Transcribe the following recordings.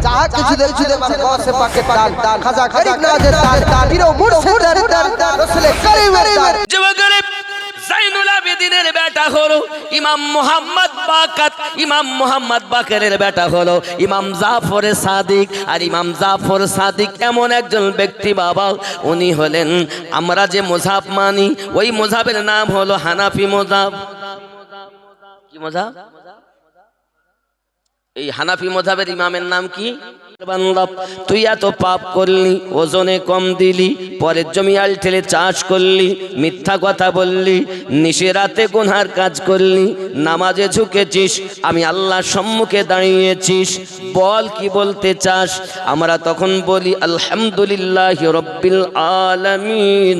चाह के जुदे पर गौर से पाके दान खाजा गरीब नवाज़ दान पीरो मुर्शिद दान रसूल करीम दान जब गरीब ज़ैनुल आबिदीনের বেটা হলো ইমাম মুহাম্মদ বাকেরের বেটা হলো ইমাম জাফর সাদিক। আর ইমাম জাফর সাদিক এমন একজন ব্যক্তি বাবা, উনি হলেন আমরা যে মুযহাব মানি ওই মুযহাবের নাম হলো হানাফি মুযহাব। কি মুযহাব? এই হানাফি মুযহাবের ইমামের নাম কি? বান্দা তুই এত পাপ করলি, ওজনে কম দিলি, পরের জমি আলঠেলে চাষ করলি, মিথ্যা কথা বললি, নিশিরাতে গুনহার কাজ করলি, নামাজে ঝুঁকেছিস, আমি আল্লাহর সম্মুখে দাঁড়িয়েছিস, বল কি বলতে চাস? আমরা তখন বলি আলহামদুলিল্লাহি রাব্বিল আলামিন,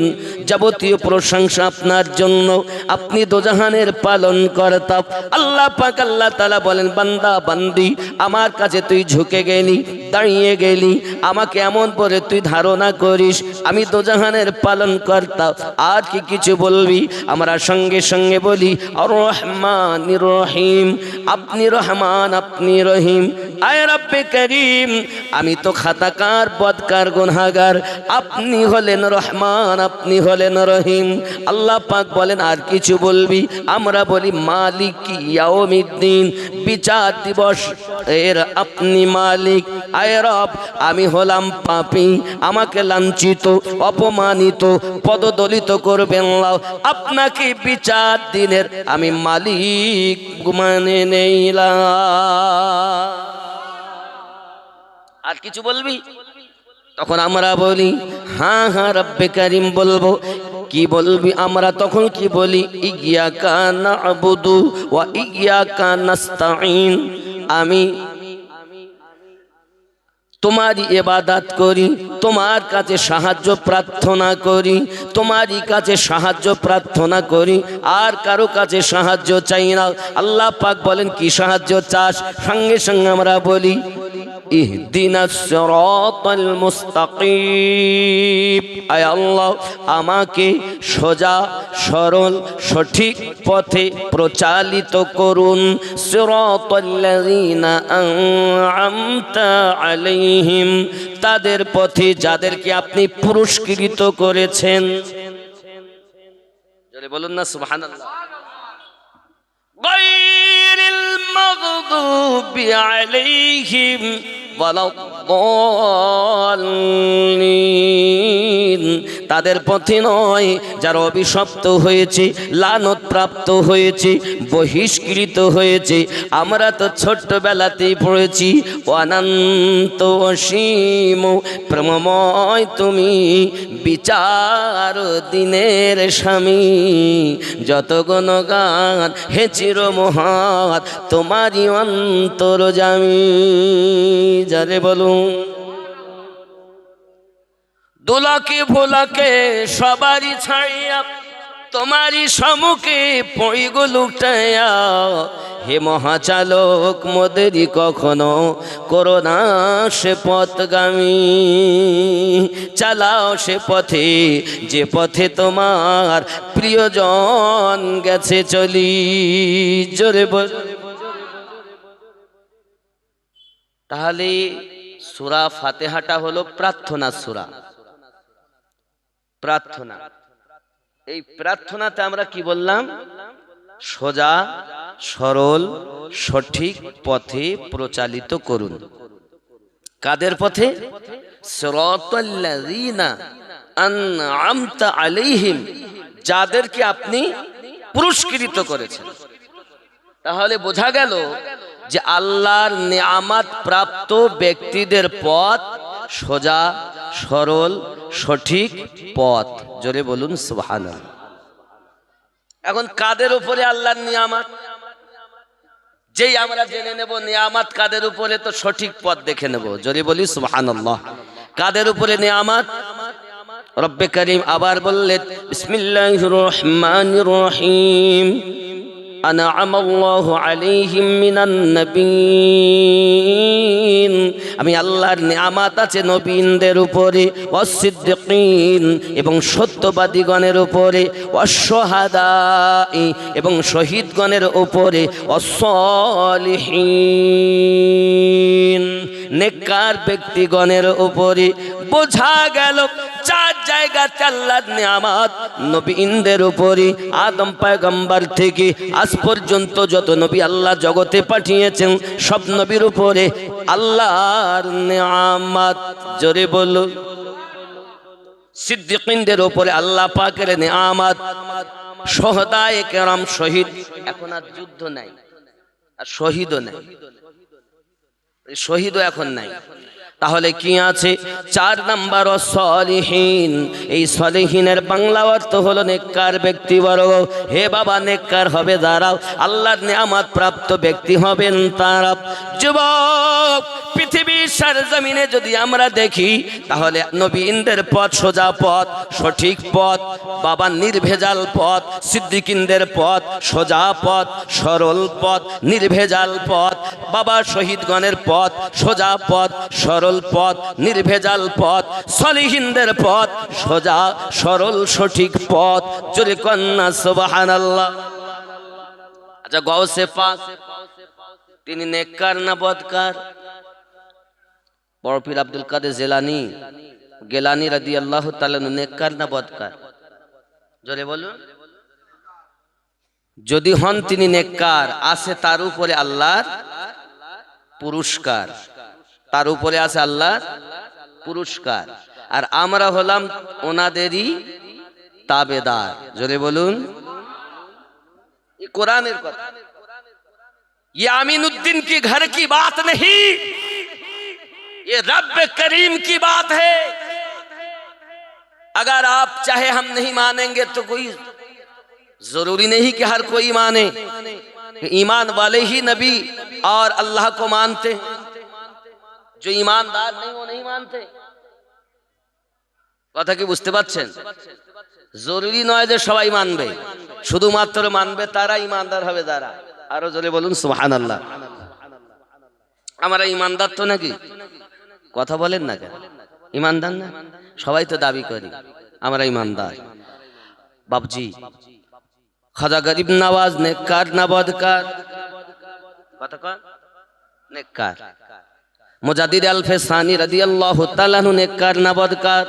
যাবতীয় প্রশংসা আপনার জন্য, আপনি দোজাহানের পালন কর্তা। আল্লাহ পাক আল্লাহ তাআলা বলেন বান্দা বান্দি আমার কাছে তুই ঝুঁকে গেলি, দাঁড়িয়ে গেলি, আমাকে এমন করে তুই ধারণা করিস আমি দোজাহানের পালন কর্তা, আর কি কিছু বলবি? আমরা সঙ্গে সঙ্গে বলি আর রহমানির রহিম, আপনি রহমান আপনি রহিম। আয় রব্বে করিম, আমি তো খাতাকার বদকার গুনাহগার, আপনি হলেন রহমান আপনি হলেন রহিম। আল্লাহ পাক বলেন আর কিছু বলবি? আমরা বলি মালিক ইয়াউমিদ্দিন, বিচার দিবস এর আপনি মালিক। আয় রব, আমি হলাম পাপী, আমাকে লাঞ্ছিত অপমানিত পদদলিত করবেন আল্লাহ, আপনাকে বিচার দিনের আমি মালিক মানে নেইলাম। আর কিছু বলবি? তখন আমরা বলি হ্যাঁ হ্যাঁ রব্বে করিম বলবো। কি বলবি? আমরা তখন কি বলি ইয়্যাকা না'বুদু ওয়া ইয়্যাকা নাস্তাঈন, আমি তোমারই ইবাদত করি, তোমার কাছে সাহায্য প্রার্থনা করি, তোমারই কাছে সাহায্য প্রার্থনা করি, আর কারো কাছে সাহায্য চাই না। আল্লাহ পাক বলেন কি সাহায্য চাস? সঙ্গে সঙ্গে আমরা বলি ইহদিনাস সিরাতাল মুস্তাকিম, আয় আল্লাহ আমাকে সোজা সরল সঠিক পথে প্রচালিত করুন। সিরাতাল্লাযীনা আন'আমতা আলাইহিম, তাদের পথে যাদেরকে আপনি পুরস্কৃত করেছেন। জোরে বলুন না সুবহানাল্লাহ। গায়রিল মাগদুবি আলাইহিম ওয়ালাদ-দাল্লিন, তাদের পথে নয় যারা অভিশপ্ত হয়েছে, লানত প্রাপ্ত হয়েছে, বহিষ্কৃত হয়েছে। আমরা তো ছোট্টবেলাতেই পড়েছি অনন্ত অসীম প্রেমময় তুমি বিচার দিনের স্বামী, যত গুণগান হে চিরমহৎ তোমারই অন্তর্যামী। যারে বলুন দোলাকে ভোলাকে সবারই ছাড়িয়া তোমারই সম্মুখে পড়িগ লুটাইয়া, হে মহাচালক মোদেরই কখনো করোনা সে পথগামী, চালাও সে পথে যে পথে তোমার প্রিয়জন গেছে চলি। জোরে বল। তাহলে সূরা ফাতিহাটা হলো প্রার্থনা সূরা, প্রার্থনা। এই প্রার্থনাতে আমরা কি বললাম? সোজা সরল সঠিক পথে প্রচালিত করুন। কাদের পথে? সিরাতাল্লাযীনা আন'আমতা আলাইহিম, যাদেরকে আপনি পুরস্কৃত করেছেন। তাহলে বোঝা গেল যে আল্লাহর নিয়ামত প্রাপ্ত ব্যক্তিদের পথ সোজা সরল সঠিক পথ। জোরে বলুন সুবহানাল্লাহ। এখন কাদের উপরে আল্লাহর নিয়ামত? যেই আমরা জেনে নেব নিয়ামত কাদের উপরে, তো সঠিক পথ দেখে নেব। জোরে বলি সুবহানাল্লাহ। কাদের উপরে নিয়ামত? রব্বে করিম আবার বললেন বিসমিল্লাহির রহমানির রহিম আনআমাল্লাহু আলাইহিম মিনান নবিয়্যিন, আমি আল্লাহর নিয়ামত আছে নবীনদের উপরে, ওয়াস-সিদ্দিকিন এবং সত্যবাদীগণের উপরে, ওয়াস-শুহাদাই এবং শহীদগণের উপরে, ওয়াস-সালিহিন নেককার ব্যক্তিগণের উপরে। বোঝা গেল চার জায়গাতে আল্লাহর নিয়ামত নবীনদের উপরে। আদম পয়গম্বর থেকে আজ পর্যন্ত যত নবী আল্লাহ জগতে পাঠিয়েছেন সব নবীর উপরে আল্লাহর নিয়ামত। জোরে বলুন। সিদ্দিকিনদের উপরে আল্লাহ পাকের নিয়ামত, শুহাদায়ে কেরাম শহীদ। এখন আর যুদ্ধ নাই, আর শহীদও নাই, শহীদও এখন নাই। তাহলে কি আছে? 4 নাম্বার সলিহিন। এই সলিহিনের বাংলা অর্থ হলো নেককার ব্যক্তিবর্গ। হে বাবা, নেককার হবে যারা, আল্লাহর নিয়ামত প্রাপ্ত ব্যক্তি হবেন তারা। যুবক, পৃথিবীর সরজমিনে যদি আমরা দেখি তাহলে নবীনদের পথ সোজা পথ, সঠিক পথ, বাবা নির্ভেজাল পথ। সিদ্দিকিনদের পথ সোজা পথ, সরল পথ, নির্ভেজাল পথ। বাবা শহীদগণের পথ সোজা পথ, সরল পথ, নির্ভেজাল পথ। সলিহিনদের পথ সোজা সরল সঠিক পথ। জোরে কন্যা সুবহানাল্লাহ। আচ্ছা, গাউসে পাক তিনি নেককার না বদকার? বড় পীর আব্দুল কাদের গেলানি রাদিয়াল্লাহু তাআলা নেককার না বদকার? জোরে বলুন। যদি হন তিনি নেককার, আছে তার উপরে আল্লাহর পুরস্কার, তার উপরে আছে আল্লাহর পুরস্কার। আর আমরা হলাম ওনাদেরই তাবেদার। জোরে বলুন। ये कुरानेर কথা, ये आमीनुद्दीन की घर की बात नहीं, ये रब करीम की बात है। अगर आप चाहे हम नहीं मानेंगे तो कोई जरूरी नहीं कि हर कोई माने। ईमान वाले ही नबी और अल्लाह को मानते, जो ईमानदार नहीं वो नहीं मानते। কথা কি বুঝতে পারছেন? জরুরি নয় যে সবাই মানবে, শুধুমাত্র মানবে তারা ইমানদার হবে যারা। আরো জোরে বলুন সুবহানাল্লাহ। আমরা ইমানদার তো নাকি? কথা বলেন না কেন? ইমানদার না? সবাই তো দাবি করি আমরা ইমানদার। বাবজি, খাজা গরিব নওয়াজ নেককার না বদকার? কথা কন। নেককার। মুজাদ্দিদ আল-ফেসানি রাদিয়াল্লাহু তাআলা আনহু নেককার না বদকার?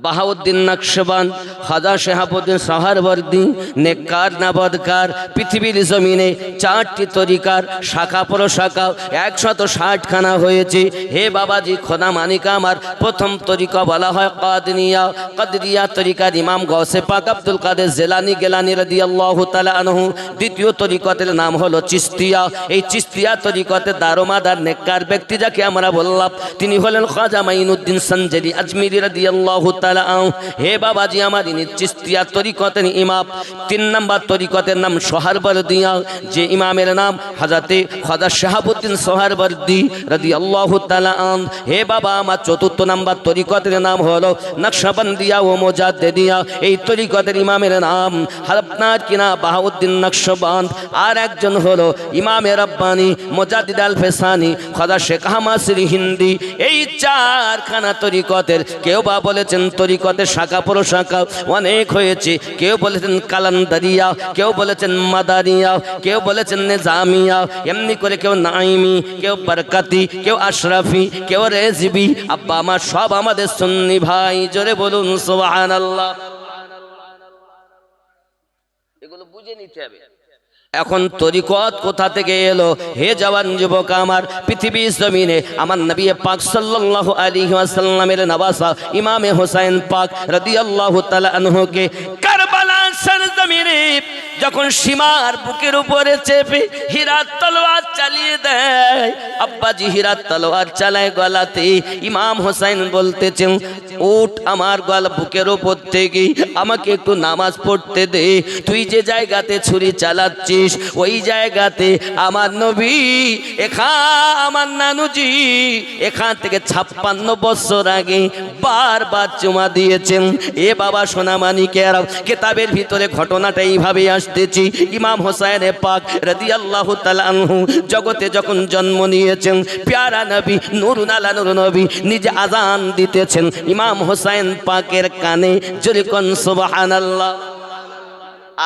বাহাউদ্দিন নকশবন্দ, খাজা শিহাবুদ্দিন সোহরাওয়ার্দী নেককার না বদকার? পৃথিবীর জমিনে 4টি তরিকার শাখা প্রশাখা 160 খানা হয়েছে। হে বাবাজি খোদা মানিকা আমার, প্রথম তরিকা বলা হয় কাদরিয়া। কাদরিয়া তরিকার ইমাম গাউসে পাক আব্দুল কাদের গেলানি রাদিয়াল্লাহু তাআলা আনহু। দ্বিতীয় তরিকতের নাম হলো চিশতিয়া। এই চিশতিয়া তরিকতে দারোমাদার নেককার ব্যক্তি যাকে আমরা বললাম তিনি হলেন খাজা মাইনুদ্দিন সঞ্জরি আজমিরি রাদিয়াল্লাহু তাআলা আনহু। হে বাবাজি আমার, ইনি চিশতিয়া তরিকতের ইমাম। 3 নম্বর তরিকতের নাম সোহরাওয়ার্দিয়া, যে ইমামের নাম হযরতে খাজা শিহাবুদ্দিন সোহরাওয়ার্দী রাদিয়াল্লাহু তাআলা আনহু। হে বাবা আমার, 4 নম্বর তরিকতের নাম হলো নকশবন্দিয়া ও মুজাদ্দিদিয়া। এই তরিকতের ইমামের নাম আপনার কিনা বাহাউদ্দিন নকশবন্দ। আর একজন হলো ইমামে রব্বানি মুজাদ্দিদ আল-ফেসানি খাজা শেখ আহমদ সিরহিন্দি। এই 4খানা তরিকতের কেউ বা বলেছেন তরিকতের শাখা প্রশাখা অনেক হয়েছে। কেউ বলেছেন কালান্দারিয়া, কেউ বলেছেন মাদারিয়া, কেউ বলেছেন নিজামিয়া, এমনি করে কেউ নাইমি, কেউ বরকতি, কেউ আশরাফি, কেউ রেজবি। আব্বা আমার সব আমাদের সুন্নি ভাই। জোরে বলুন সুবহানাল্লাহ। এগুলো বুঝে নিতে হবে। এখন তরিকত কোথা থেকে এলো? হে জওয়ান যুবক আমার, পৃথিবীর জমিনে আমার নবী পাক সাল্লাল্লাহু আলাইহি ওয়াসাল্লামের নওয়াসা ইমামে হোসেন পাক রাদিয়াল্লাহু তাআলা আনহুকে কারবালার সরজমিনে যখন সীমার বুকের উপরে চেপে হীরার তলোয়ার চালিয়ে দেয়, আব্বাজি হীরার তলোয়ার চালায় গলাতে, ইমাম হোসেন বলতেছেন উঠ আমার গলা বুকের উপর থেকে, আমাকে একটু নামাজ পড়তে দে। তুই যে জায়গাতে ছুরি চালাচ্ছিস ওই জায়গাতে আমার নবী আমার নানুজি এখান থেকে 56 বছর আগে বারবার চুমা দিয়েছেন। এ বাবা সোনামানিকের কিতাবের ভিতরে ঘটনাটা এইভাবে আসে। আসতেছি। ইমাম হোসেন পাক রাদিয়াল্লাহু তাআলা আনহু জগতে যখন জন্ম নিয়েছেন, প্যারা নবী নূরুন আলা নূর নবী নিজে আজান দিতেছেন ইমাম হোসেন পাকের কানে। জোরে কোন সুবহানাল্লাহ।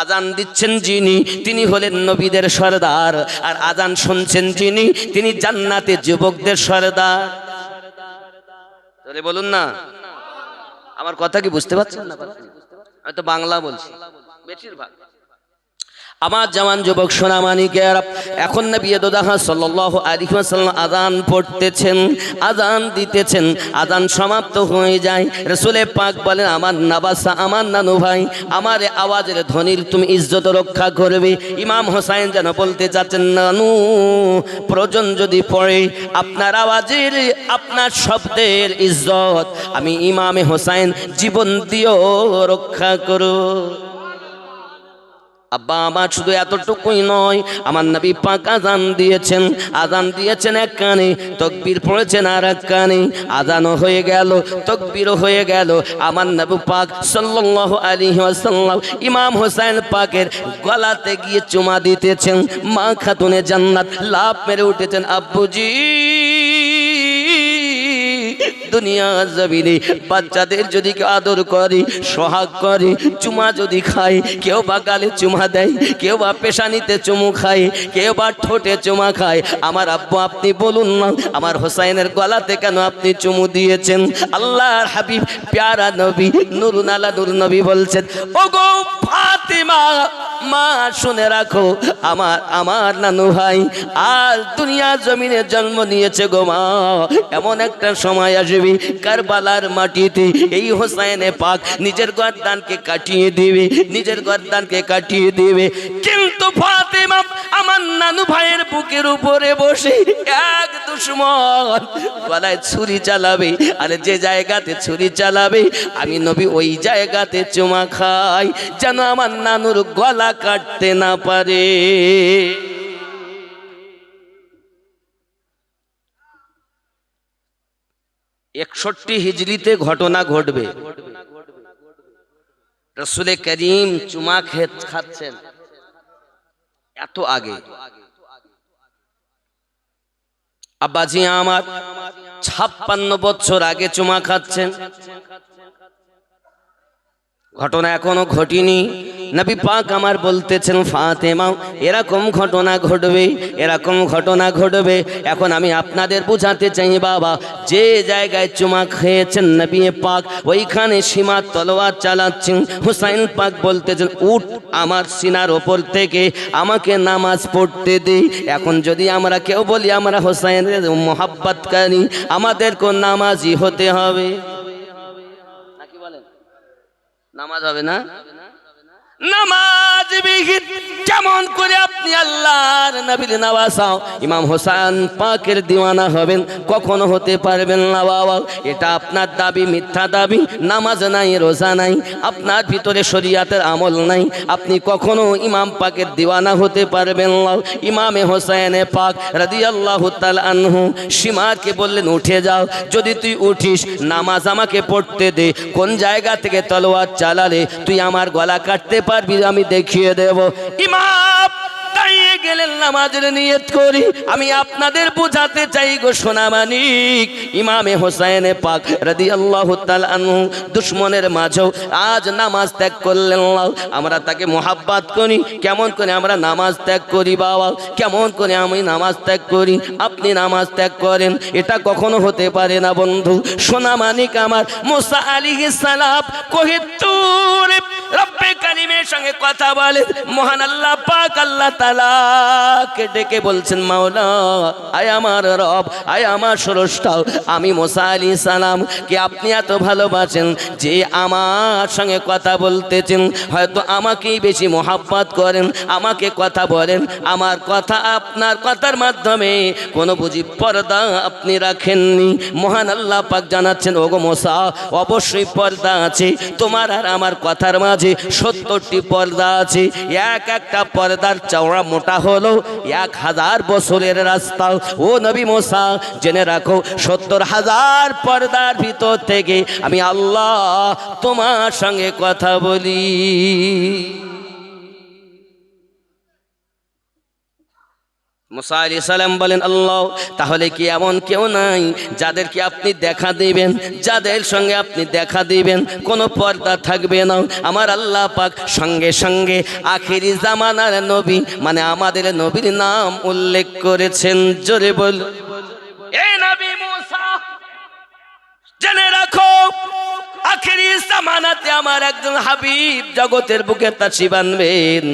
আজান দিচ্ছেন যিনি, তিনি হলেন নবীদের সরদার, আর আজান শুনছেন যিনি, তিনি জান্নাতে যুবকদের সরদার। বলুন না, আমার কথা কি বুঝতে পারছেন না? আমি তো বাংলা বলছি বেশিরভাগ। আমার জওয়ান যুবক সোনামানিকের, এখন নবী দোদাহা সাল্লাল্লাহু আলাইহি ওয়াসাল্লাম আযান পড়তেছেন, আযান দিতেছেন, আযান সমাপ্ত হয়ে যায়। রাসূলে পাক বলেন, আমার নাবাসা, আমার নানু ভাই, আমার আওয়াজের ধ্বনির তুমি ইজ্জত রক্ষা করবে। ইমাম হোসেন যেন বলতে চাচ্ছেন, নানু প্রয়োজন যদি পড়ে আপনার আওয়াজের, আপনার শব্দের ইজ্জত আমি ইমামে হোসেন জীবন দিয়েও রক্ষা করো। আব্বা আমার শুধু এতটুকুই নয়, আমার নবী পাক আযান দিয়েছেন, আযান দিয়েছেন এক কানে, তাকবীর পড়েছেন আর এক কানে। আযানও হয়ে গেল, তাকবীরও হয়ে গেল। আমার নবী পাক সাল্লাল্লাহু আলাইহি ওয়াসাল্লাম ইমাম হোসেন পাকের গলাতে গিয়ে চুমা দিতেছেন। মা খাতুনে জান্নাত লাফ মেরে উঠেছেন, আব্বুজি দুনিয়া জমিনে বাচ্চাদের যদি কেউ আদর করে, সোহাগ করে, চুমা যদি খায়, কেউ বা গালে চুমা দেয়, কেউ বা পেশানিতে চুমু খায়, কেউ বা ঠোঁটে চুমা খায়, আমার আব্বু আপনি বলুন না আমার হোসাইনের গলাতে কেন আপনি চুমু দিয়েছেন? আল্লাহর হাবিব প্যারা নবী নূরুন আলা নূর নবী বলছেন, ওগো ফাতিমা, মা শুনে রাখো, আমার নানু ভাই আর দুনিয়া জমিনে জন্ম নিয়েছে গো মা। এমন একটা সময় আসবে কারবালার মাটিতে এই হোসেনে পাক নিজের গর্দানকে কাটিয়ে দিবে, নিজের গর্দানকে কাটিয়ে দিবে। কিন্তু ফাতিমা আমার নানু ভাইয়ের বুকের উপরে বসে এক দুশমন গলায় ছুরি চালাবে, আর যে জায়গাতে ছুরি চালাবে আমি নবী ওই জায়গাতে চুমা খাই, যেন আমার নানুর গলা কাটতে না পারে। 61 হিজরিতে ঘটনা ঘটবে। রাসূলে করিম চুমা খাচ্ছেন এত আগে। আব্বাজি আমার 56 বছর আগে চুমা খাচ্ছেন, ঘটনা এখনো ঘটেনি। নবী পাক আমার বলতেছেন, ফাতেমা এরকম ঘটনা ঘটবে, এরকম ঘটনা ঘটবে। এখন আমি আপনাদের বোঝাতে চাই বাবা, যে জায়গায় চুমা খেয়েছেন নবী পাক ওইখানে সীমা তলোয়ার চালাচ্ছেন। হুসাইন পাক বলতেছেন, উঠ আমার সিনার ওপর থেকে, আমাকে নামাজ পড়তে দে। এখন যদি আমরা কেউ বলি আমরা হুসাইনের মোহাব্বত করি, আমাদেরকে নামাজি হতে হবে, নাকি বলেন? নামাজ হবে না? নামাজ বিহীন কেমন করে আপনি আল্লাহর নবীর নওয়াজা ইমাম হোসেন পাকের দিওয়ানা হবেন? কখনো হতে পারবেন না বাবা। এটা আপনার দাবি, মিথ্যা দাবি। নামাজ নাই, রোজা নাই, আপনার ভিতরে শরীয়তের আমল নাই, আপনি কখনো ইমাম পাকের দিওয়ানা হতে পারবেন না। ইমামে হোসেন পাক রাদিয়াল্লাহু তাআলা আনহু সীমাকে বললেন, উঠে যাও, যদি তুই উঠিস নামাজ আমাকে পড়তে দে। কোন জায়গা থেকে তলোয়ার চালালে তুই আমার গলা কাটতে পারবি আমি দেখিয়ে দেব। ইমাম দাঁড়িয়ে গেলেন, নামাজের নিয়ত করি। আমি আপনাদের বোঝাতে চাই গো সোনামানিক, ইমামে হোসেন পাক রাদিয়াল্লাহু তাআলা আনহু দুশমনের মাঝেও আজ নামাজ ত্যাগ করলেন। আমরা তাকে মোহাব্বত করি, কেমন করে আমরা নামাজ ত্যাগ করি বাবা? কেমন করে আমি নামাজ ত্যাগ করি, আপনি নামাজ ত্যাগ করেন? এটা কখনো হতে পারে না বন্ধু। সোনামানিক আমার, মুসা আলাইহিস সালাম কোহিতুর রব্বে কারিমের সঙ্গে কথা বলে, মহান আল্লাহ পাক আল্লাহ তাআলাকে ডেকে বলছেন, মাওলা আয় আমার রব, আয় আমার স্রষ্টা, আমি মুসা আলাইহিস সালাম কে আপনি এত ভালোবাসেন যে আমার সঙ্গে কথা বলতেছেন, হয়তো আমাকেই বেশি মোহাব্বত করেন, আমাকে কথা বলেন, আমার কথা আপনার কথার মাধ্যমে কোনো বুঝি পর্দা আপনি রাখেননি। মহান আল্লাহ পাক জানাচ্ছেন, ওগো মুসা অবশ্যই পর্দা আছে, তোমার আর আমার কথার মাঝে 70টি পর্দা আছে। এক একটা পর্দার চওড়া মোটা হলো 1000 বছরের রাস্তা। ও নবী মুসা জেনে রাখো, 70,000 পর্দার ভিতর থেকে আমি আল্লাহ তোমার সঙ্গে কথা বলি। মুসা আলাইহিস সালাম বলেন, আল্লাহ, তাহলে কি এমন কেউ নাই যাদেরকে আপনি দেখা দিবেন, যাদের সঙ্গে আপনি দেখা দিবেন কোনো পর্দা থাকবে না? আমার আল্লাহ পাক সঙ্গে সঙ্গে আখিরি জামানার নবী মানে আমাদের নবীর নাম উল্লেখ করেছেন। জোরে বল, এই নবী মুসা, জেনে রাখো আখিরি জামানাতে আমার একজন হাবিব জগতের বুকে তাসরিফ আনবেন।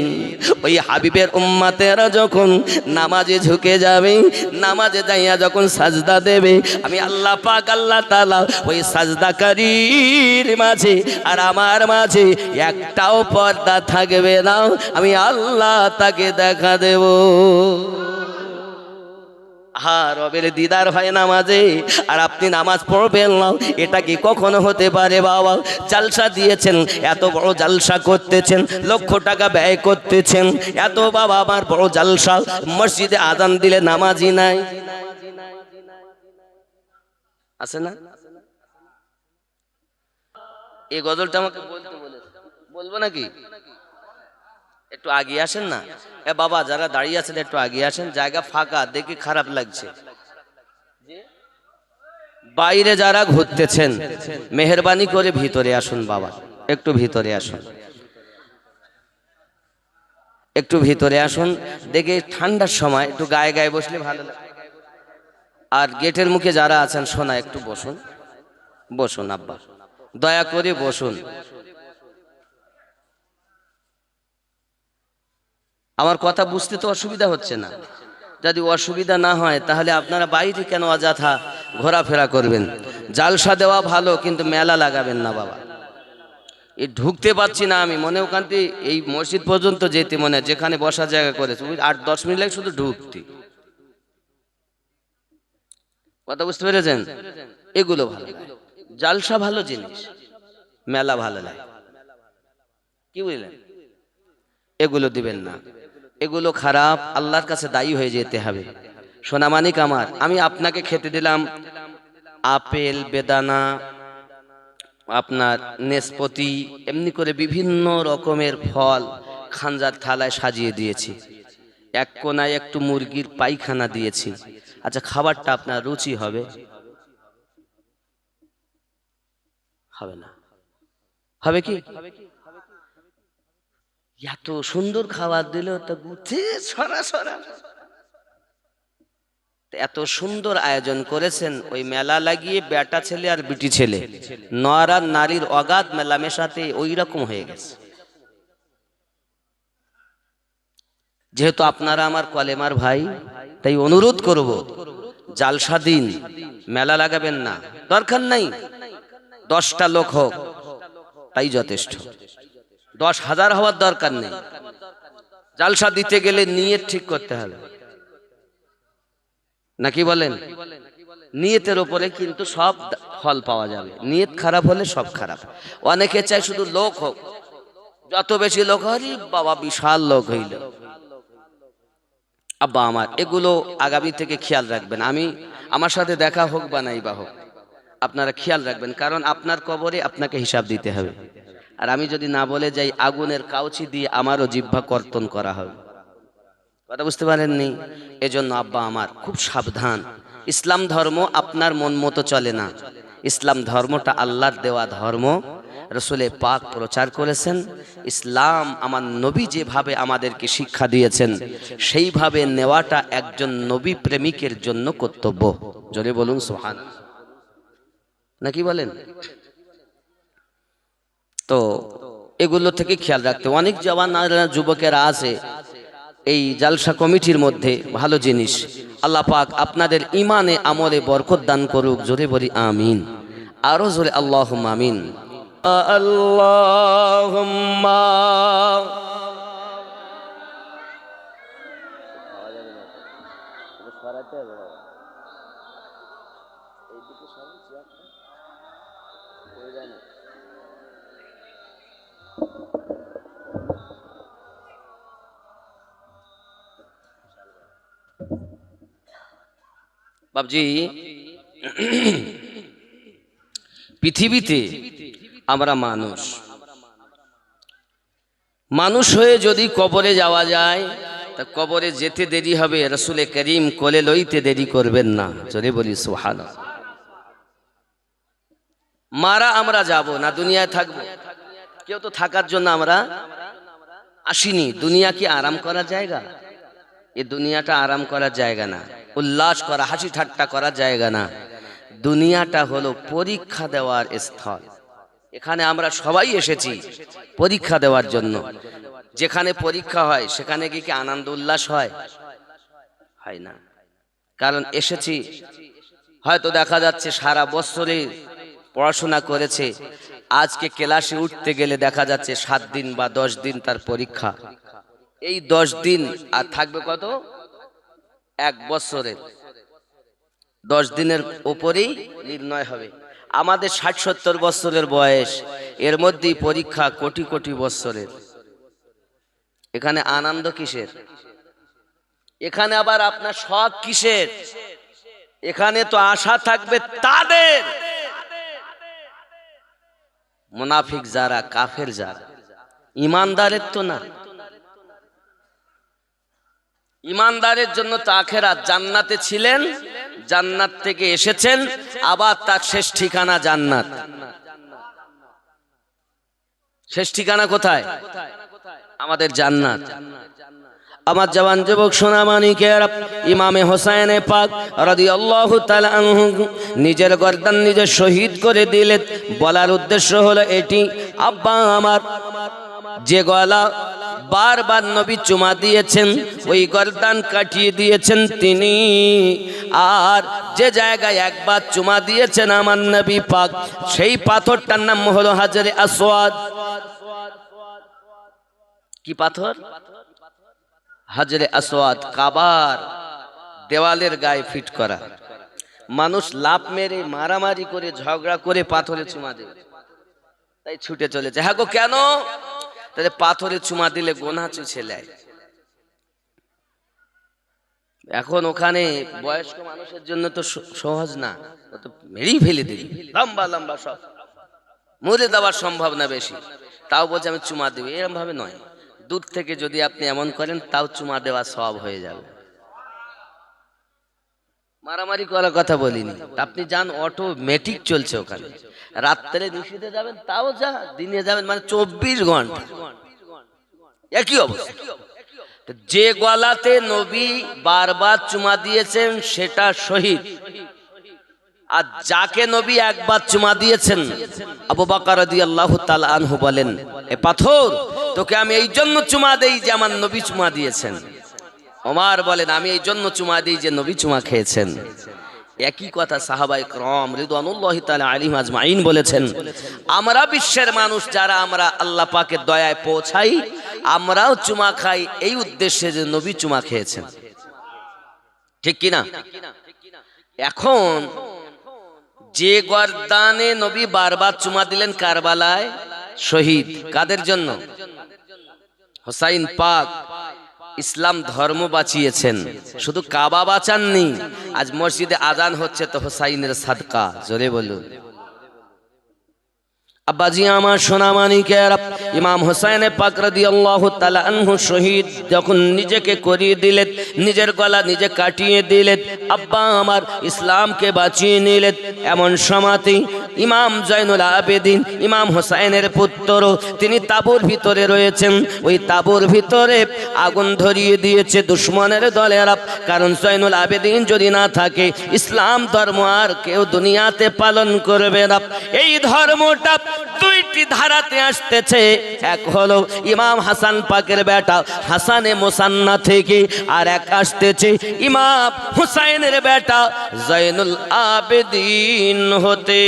ওই হাবিবের উম্মতেরা যখন নামাজে ঝুঁকে যাবে, নামাজে যাইয়া যখন সাজদা দেবে, আমি আল্লাহ পাক আল্লাহ তাআলা ওই সাজদাকারীর মাঝে আর আমার মাঝে একটাও পর্দা থাকবে না, আমি আল্লাহ তাকে দেখা দেব। রবের দিদার হয় নামাজে, আর আপনি নামাজ পড়বেন না, এটা কি কখনো হতে পারে? বাবা, জালসা দিয়েছেন, এত বড় জালসা করতেছেন, লক্ষ টাকা ব্যয় করতেছেন, এত বাবা আমার বড় জালসা, মসজিদে আজান দিলে নামাজই নাই, আছে না? এই গজলটা আমাকে বলতে বলেছে, বলবো নাকি? একটু আগিয়ে আসেন না। এ বাবা, যারা দাঁড়িয়ে আছেন একটু আগিয়ে আসেন, জায়গা ফাঁকা, দেখে খারাপ লাগছে। বাইরে যারা ঘুরতেছেন মেহেরবানি করে ভিতরে আসুন বাবা, একটু ভিতরে আসুন, একটু ভিতরে আসুন। দেখে ঠান্ডার সময় একটু গায়ে গায়ে বসলে ভালো লাগে। আর গেটের মুখে যারা আছেন শোনা, একটু বসুন, বসুন আব্বা, দয়া করে বসুন। আমার কথা বুঝতে তো অসুবিধা হচ্ছে না? যদি অসুবিধা না হয় তাহলে আপনারা বাইরে কেন অযথা ঘোরাফেরা করবেন? জালসা দেওয়া ভালো, কিন্তু মেলা লাগাবেন না বাবা। এই ঢুকতে পারছি না আমি, মনে ওখান থেকে এই মসজিদ পর্যন্ত যেতে, মনে যেখানে বসার জায়গা করেছে 8-10 মিনিট লাগে শুধু ঢুকতে। কথা বুঝতে পেরেছেন? এগুলো ভালো, জালসা ভালো জিনিস, মেলা ভালো লাগে, কি বুঝলেন? এগুলো দিবেন না, এগুলো খারাপ, আল্লাহর কাছে দায়ী হয়ে যেতে হবে। সোনামানিক আমার, আমি আপনাকে খেতে দিলাম আপেল, বেদানা, আপনার নেসপতি, এমনি করে বিভিন্ন রকমের ফল খানজার থালায় সাজিয়ে দিয়েছি, এক কোনায় একটু মুরগির পায়খানা দিয়েছি। আচ্ছা, খাবারটা আপনার রুচি হবে? হবে না। হবে কি? এত সুন্দর খাবার দিল, তা বুঝে সরা সরা, এত সুন্দর আয়োজন করেছেন, ওই মেলা লাগিয়ে বেটা ছেলে আর বিটি ছেলে, নর আর নারীর অগাধ মেলামেশাতে ওই রকম হয়ে গেছে। যেহেতু আপনারা আমার কলেমার ভাই, তাই অনুরোধ করব, জালসা দিন, মেলা লাগাবেন না, দরকার নাই। 10টা লোক হোক তাই যথেষ্ট, 10,000 হওয়ার দরকার নেই। জালসা দিতে গেলে নিয়ত ঠিক করতে হবে, নাকি বলেন? নিয়তের উপরে কিন্তু সব ফল পাওয়া যাবে। নিয়ত খারাপ হলে সব খারাপ। অনেকে চায় শুধু লোক হোক, যত বেশি লোক হয় বাবা বিশাল লোক হইল। আব্বা আমার, এগুলো আগামী থেকে খেয়াল রাখবেন। আমার সাথে দেখা হোক বা নাই বা হোক, আপনারা খেয়াল রাখবেন, কারণ আপনার কবরে আপনাকে হিসাব দিতে হবে। আর আমি যদি না বলে যাই, আগুনের কাউচি দিয়ে আমারও জিহ্বা কর্তন করা হবে। কথা বুঝতে পারেননি? এজন্য আব্বা আমার খুব সাবধান। ইসলাম ধর্ম আপনার মন মতো চলে না, ইসলাম ধর্মটা আল্লাহর দেওয়া ধর্ম। রসুলে পাক প্রচার করেছেন, ইসলাম আমার নবী যেভাবে আমাদেরকে শিক্ষা দিয়েছেন সেইভাবে নেওয়াটা একজন নবী প্রেমিকের জন্য কর্তব্য। জোরে বলুন সুবহান, নাকি বলেন? তো এগুলো থেকে খেয়াল রাখতে, অনেক জওয়ান যুবকেরা আছে এই জালসা কমিটির মধ্যে, ভালো জিনিস। আল্লাহ পাক আপনাদের ইমানে আমলে বরকত দান করুক। জোরে বলি আমিন, আরো জোরে আল্লাহুম্মা আমিন। আল্লাহুম্মা বাবজি, পৃথিবীতে আমরা মানুষ হয়ে যদি কবরে যাওয়া যায়, তা কবরে যেতে দেরি হবে, রসুল করিম কোলে লইতে দেরি করবেন না। জোরে বলি সুবহানাল্লাহ। মারা আমরা যাব না, দুনিয়ায় থাকবো। কেউ তো থাকার জন্য আমরা আসিনি। দুনিয়া কি আরাম করার জায়গা? এই দুনিয়াটা আরাম করার জায়গা না, উল্লাস করা, হাসি ঠাট্টা করার জায়গা না। দুনিয়াটা হলো পরীক্ষা দেওয়ার স্থল। এখানে আমরা সবাই এসেছি পরীক্ষা দেওয়ার জন্য। যেখানে পরীক্ষা হয় সেখানে কি আনন্দ উল্লাস হয়? হয় না। কারণ এসেছি, হয়তো দেখা যাচ্ছে সারা বছরে পড়াশোনা করেছে, আজকে ক্লাসে উঠতে গেলে দেখা যাচ্ছে 7 দিন বা 10 দিন তার পরীক্ষা। এই 10 দিন আর থাকবে কত? 1 বছরের 10 দিনের উপরেই নির্ণয় হবে। আমাদের 60-70 বছরের বয়স, এর মধ্যেই পরীক্ষা কোটি কোটি বছরের। এখানে আনন্দ কিসের? এখানে আবার আপনার শখ কিসের? এখানে তো আশা থাকবে তাদের, মুনাফিক যারা, কাফের যারা, ইমানদারের তো না। ইমানদারের জন্য তো আখেরাত। জান্নাতে ছিলেন, জান্নাত থেকে এসেছেন, আবার তার শেষ ঠিকানা জান্নাত। শেষ ঠিকানা কোথায়? আমাদের জান্নাত। আমার জওয়ান যুবক সোনামানিকের, ইমামে হোসেন পাক রাদিয়াল্লাহু তাআলা আনহু নিজের গর্দান নিজে শহীদ করে দিলেন। বলার উদ্দেশ্য হলো এটি, আব্বা আমার যে গলা বারবার নবী চুমা দিয়েছেন, ওই গর্দান কাটিয়ে দিয়েছেন তিনি। আর যে জায়গায় একবার চুমা দিয়েছেন আমার নবী পাক, সেই পাথরটার নাম হলো হাজরে আসওয়াদ। কি পাথর? হাজরে আসওয়াদ। কাবার দেওয়ালের গায়ে ফিট করা। মানুষ লাফ মেরে, মারামারি করে, ঝগড়া করে পাথরে চুমা দেবে, তাই ছুটে চলেছে। হ্যাঁ গো, কেন? তাহলে পাথরে চুমা দিলে গোনা চুছে নেয়। এখন ওখানে বয়স্ক মানুষের জন্য তো সহজ না, ও তো মেরেই ফেলে দিবি, লম্বা লম্বা সব, মরে দেওয়ার সম্ভাবনা বেশি। তাও বলছে আমি চুমা দেবো, এরকম ভাবে নয়। দূর থেকে যদি আপনি এমন করেন, তাও চুমা দেওয়া সব হয়ে যাবে। মারামারি করার কথা বলিনি। আপনি যান, অটোমেটিক চলছে ওখানে। রাত্রে নিষেধে যাবেন, তাও যা, দিনে যাবেন, মানে 24 ঘন্টা একই অবস্থা। যে গলাতে নবী বারবার চুমা দিয়েছেন সেটা শহীদ। আর যাকে নবী একবার চুমা দিয়েছেন, আবু বকর রাদিয়াল্লাহু তাআলা আনহু বলেন, এ পাথর, তোকে আমি এই জন্য চুমা দেই যে আমার নবী চুমা দিয়েছেন। ওমর বলেন, আমি এই জন্য চুমা দিই যে নবী চুমা খেয়েছেন। একই কথা সাহাবায়ে কেরাম রিদওয়ানুল্লাহি তাআলা আলাইহিম আজমাইন বলেছেন। আমরা বিশ্বের মানুষ যারা আমরা আল্লাহ পাকের দয়ায় পৌঁছাই, আমরাও চুমা খাই এই উদ্দেশ্যে যে নবী চুমা খেয়েছেন। ঠিক কি না? এখন যে গর্দানে নবী বারবার চুমা দিলেন কারবালায়, শহীদ কাদের জন্য? হোসাইন পাক ইসলাম ধর্ম বাঁচিয়েছেন, শুধু কাবা বাঁচাননি। আজ মসজিদে আজান হচ্ছে তো হোসাইনের সাদকা। জোরে বলুন। আব্বাজি আমার সোনামানিকের, ইমাম হোসেন পাক রাদিয়াল্লাহু তাআলা আনহু শহীদ যখন নিজেকে করিয়ে দিলেন, নিজের গলা নিজে কাটিয়ে দিলেন, আব্বা আমার ইসলামকে বাঁচিয়ে নিলেন, এমন সময়তে ইমাম জয়নুল আবেদিন, ইমাম হোসেনের পুত্র, তিনি তাঁবুর ভিতরে রয়েছেন। ওই তাঁবুর ভিতরে আগুন ধরিয়ে দিয়েছে দুশমনের দলেরা। কারণ জয়নুল আবেদিন যদি না থাকে, ইসলাম ধর্ম আর কেউ দুনিয়াতে পালন করবে না। এই ধর্মটা দুইটি ধারাতে আসতেছে। এক হলো ইমাম হাসান পাকের বেটা হাসানে মুসান্না থেকে, আর এক আসতেছে ইমাম হুসাইনের বেটা জয়নুল আবেদিন হতে।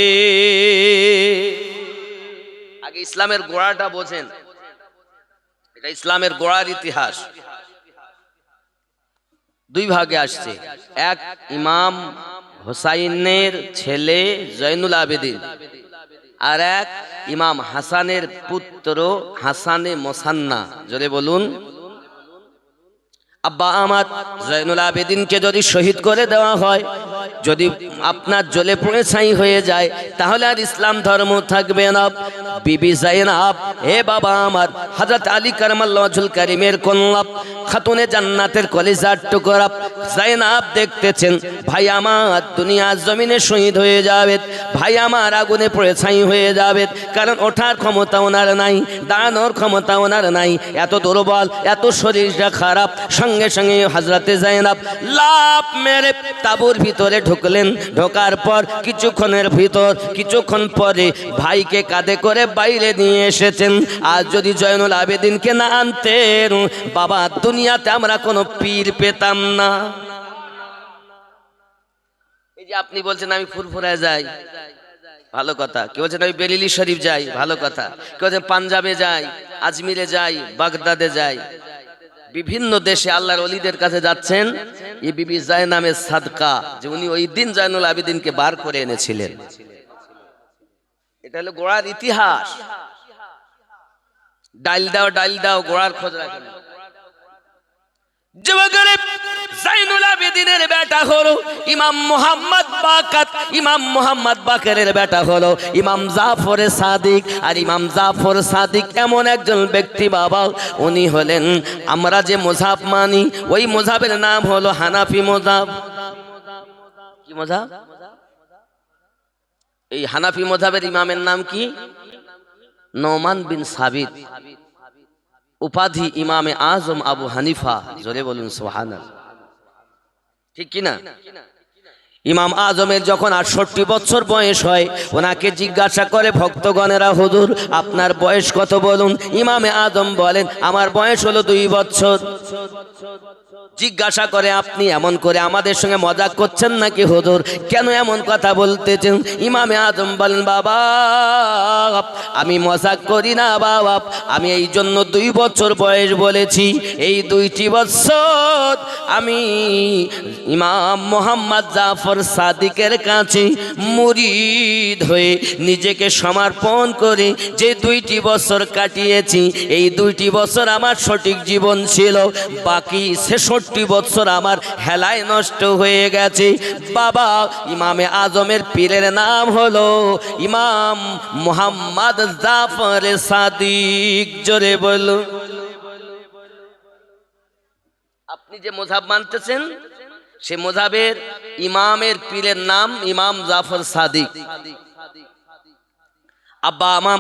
আগে ইসলামের গোড়াটা বোঝেন, এটা ইসলামের গোড়ার ইতিহাস। দুই ভাগে আসছে। এক, ইমাম হুসাইনের ছেলে জয়নুল আবেদিন, আর এক ইমাম হাসানের পুত্র হাসানে মুসান্না। জোরে বলুন। আব্বা আমার জয়নুল আবেদিনকে যদি শহীদ করে দেওয়া হয়, যদি আপনার জ্বলে পুড়ে ছাই হয়ে যায়, তাহলে আর ইসলাম ধর্ম থাকবে না। বিবি জাইনাব, হে বাবা আমার, হযরত আলী কারামাল্লাহু ওয়াজহুল কারীমের কন্যা, খাতুনে জান্নাতের কলিজার টুকরা জাইনাব দেখতেছেন ভাই আমার দুনিয়ার জমিনে শহীদ হয়ে যাবে, ভাই আমার আগুনে পুড়ে ছাই হয়ে যাবে, কারণ ওঠার ক্ষমতা ওনার নাই, দাঁড়ানোর ক্ষমতা ওনার নাই, এত দুর্বল, এত শরীরটা খারাপ। সঙ্গে সঙ্গে হযরতে জাইনাব লাফ মেরে তাঁবুর ভিতরে ঢুকলেন। ঢোকার পর কিছুক্ষণ পরে ভাইকে কাঁধে করে বাইরে নিয়ে এসেছেন। আর যদি জয়নুল আবেদিনকে না আনতেন, বাবা দুনিয়াতে আমরা কোনো পীর পেতাম না। এই যে আপনি বলছেন আমি ফুরফুরায় যাই, ভালো কথা। কেউ বলছেন আমি বেরিলি শরীফ যাই, ভালো কথা। কেউ বলছেন পাঞ্জাবে যাই, আজমিরে যাই, বাগদাদে যাই, বিভিন্ন দেশে আল্লাহর ওলিদের কাছে যাচ্ছেন। এই বিবি জায়নামের সাদকা, যে উনি ওই দিন জয়নুল আবেদিনকে বার করে এনেছিলেন। এটা হলো গোড়ার ইতিহাস। ডাইল দাও গোড়ার খোঁজ রাখেন। যুবকের জয়নুল আবেদিনের বেটা হলো ইমাম মুহাম্মদ বাকেরের বেটা হলো ইমাম জাফর সাদিক। আর ইমাম জাফর সাদিক এমন একজন ব্যক্তি বাবা, উনি হলেন আমরা যে মযহাব মানি, ওই মযহাবের নাম হলো হানাফি মযহাব। কি মযহাব? এই হানাফি মযহাবের ইমামের নাম কি? নোমান বিন সাবিত, উপাধি ইমামে আজম আবু হানিফা। জোরে বলুন সুবহানাল্লাহ, ঠিক কিনা? ইমাম আজমের যখন 68 বছর বয়স হয়, ওনাকে জিজ্ঞাসা করে ভক্তগণেরা, হুজুর আপনার বয়স কত বলুন? ইমামে আজম বলেন আমার বয়স হলো 2 বছর। জিজ্ঞাসা করে আপনি এমন করে আমাদের সঙ্গে মজাক করছেন নাকি হুজুর? কেন এমন কথা বলতেছেন? ইমামে আজম বলেন বাবা আমি মজাক করি না বাবা, আমি এই জন্য 2 বছর বয়স বলেছি। এই 2টি বছর আমি ইমাম মুহাম্মদ জাফর সাদিকের কাছে মুরিদ হয়ে নিজেকে সমর্পণ করে যে 2টি বছর কাটিয়েছি, এই 2টি বছর আমার সঠিক জীবন ছিল, বাকি 66 বছর আমার হেলায় নষ্ট হয়ে গেছে। বাবা ইমামে আজমের পীরের নাম হলো ইমাম মুহাম্মদ জাফর সাদিক। জোরে বলো। আপনি যে মযহাব মানতেছেন, সে মযহাবের ইমামের পীরের নাম ইমাম জাফর সাদিক। আব্বা আমাম